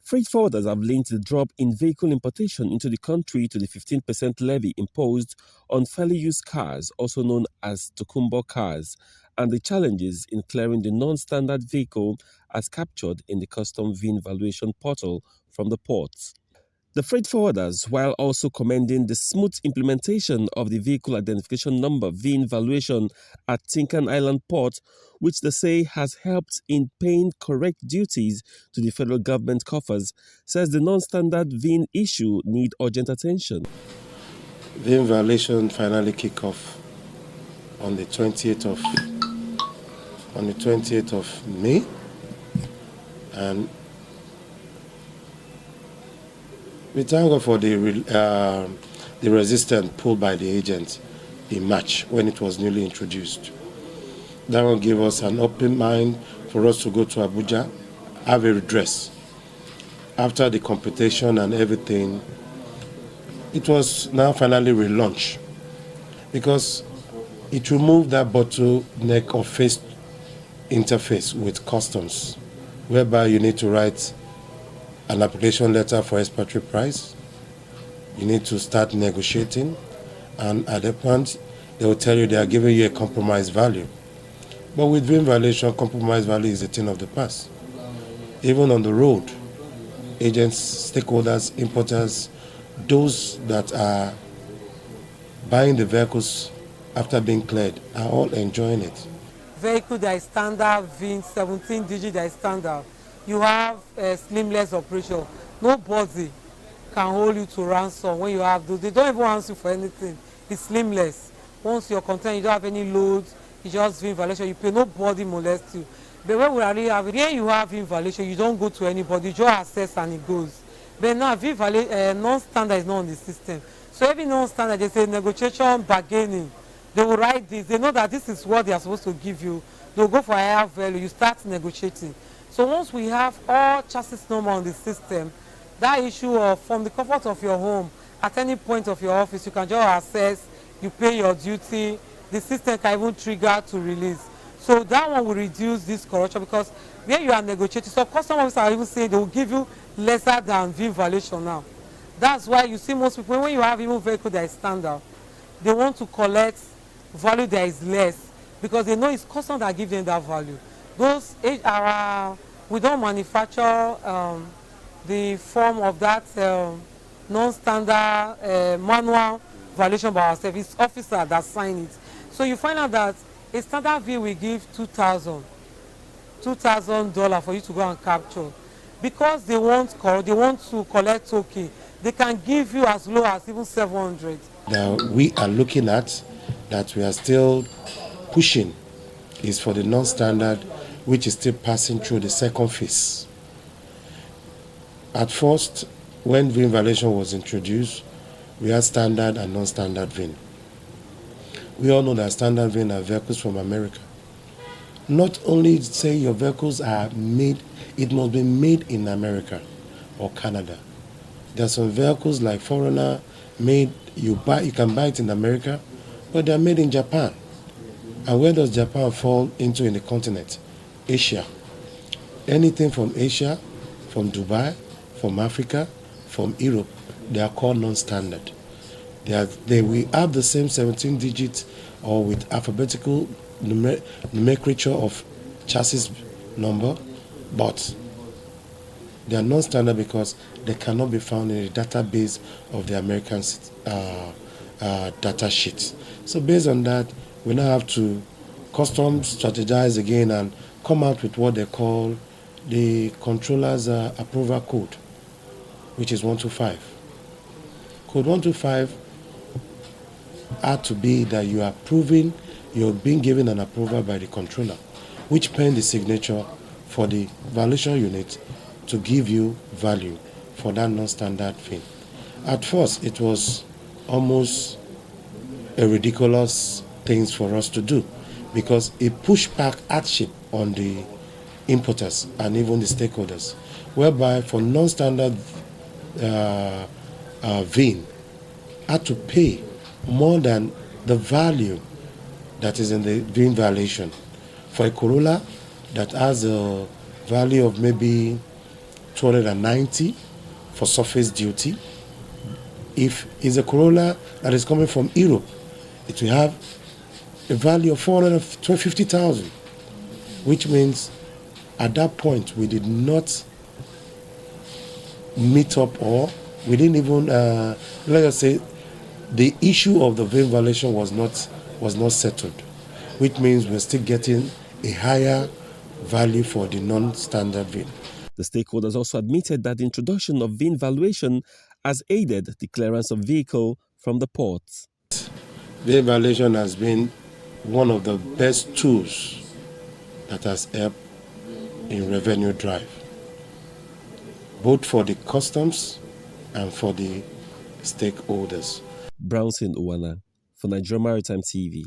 Freight forwarders have linked the drop in vehicle importation into the country to the 15% levy imposed on fairly used cars, also known as Tokumbo cars, and the challenges in clearing the non-standard vehicle as captured in the custom VIN valuation portal from the ports. The freight forwarders, while also commending the smooth implementation of the vehicle identification number VIN valuation at Tinkan Island Port, which they say has helped in paying correct duties to the federal government coffers, says the non-standard VIN issue need urgent attention. VIN violation finally kicked off on the 28th of May, and we thank God for the resistance pulled by the agent in March when it was newly introduced. That will give us an open mind for us to go to Abuja, have a redress. After the computation and everything, it was now finally relaunched because it removed that bottleneck of face interface with customs, whereby you need to write an application letter for expatriate price. You need to start negotiating, and at that point, they will tell you they are giving you a compromise value. But with VIN violation, compromise value is a thing of the past. Even on the road, agents, stakeholders, importers, those that are buying the vehicles after being cleared are all enjoying it. Vehicle that is standard, VIN 17 digit that is standard. You have a slimless operation. Nobody can hold you to ransom when you have those. They don't even ask you for anything. It's slimless. Once you're content, you don't have any loads, you just VIN violation, you pay, nobody molest you. But when we really have it, here you have VIN violation, you don't go to anybody, you just access and it goes. But now VIN violation, non-standard is not on the system. So every non-standard, they say negotiation, bargaining. They will write this, they know that this is what they are supposed to give you. They'll go for a higher value, you start negotiating. So once we have all chassis number on the system, that issue of from the comfort of your home, at any point of your office, you can just access, you pay your duty, the system can even trigger to release. So that one will reduce this corruption because where you are negotiating, so customer officers are even saying they will give you lesser than VIN violation now. That's why you see most people, when you have even vehicle that is standard, they want to collect value that is less because they know it's customer that give them that value. Those are, we don't manufacture the form of that non-standard manual violation by ourselves. It's officer that sign it. So you find out that a standard VIN will give $2,000 for you to go and capture. Because they want to collect token, they can give you as low as even 700. Now we are looking at that we are still pushing is for the non-standard, which is still passing through the second phase. At first, when VIN violation was introduced, we had standard and non-standard VIN. We all know that standard VIN are vehicles from America. Not only say your vehicles are made, it must be made in America or Canada. There are some vehicles like foreigner made, you can buy it in America, but they are made in Japan. And where does Japan fall into in the continent? Asia. Anything from Asia, from Dubai, from Africa, from Europe, they are called non-standard. They will have the same 17 digits or with alphabetical nomenclature of chassis number, but they are non-standard because they cannot be found in the database of the American data sheet. So based on that, we now have to custom strategize again and come out with what they call the controller's approval code, which is 125. Code 125 had to be that you are proving you're being given an approval by the controller, which pen the signature for the valuation unit to give you value for that non-standard thing. At first, it was almost a ridiculous thing for us to do because it pushed back hardship on the importers and even the stakeholders, whereby for non-standard VIN had to pay more than the value that is in the VIN violation. For a Corolla that has a value of maybe 290 for surface duty. If it's a Corolla that is coming from Europe, it will have a value of 450,000, which means at that point we did not meet up, or we didn't even let us say the issue of the VIN valuation was not settled, which means we're still getting a higher value for the non-standard VIN. The stakeholders also admitted that the introduction of VIN valuation has aided the clearance of vehicle from the ports. VIN valuation has been one of the best tools that has helped in revenue drive, both for the customs and for the stakeholders. Brownson Owana for Nigeria Maritime TV.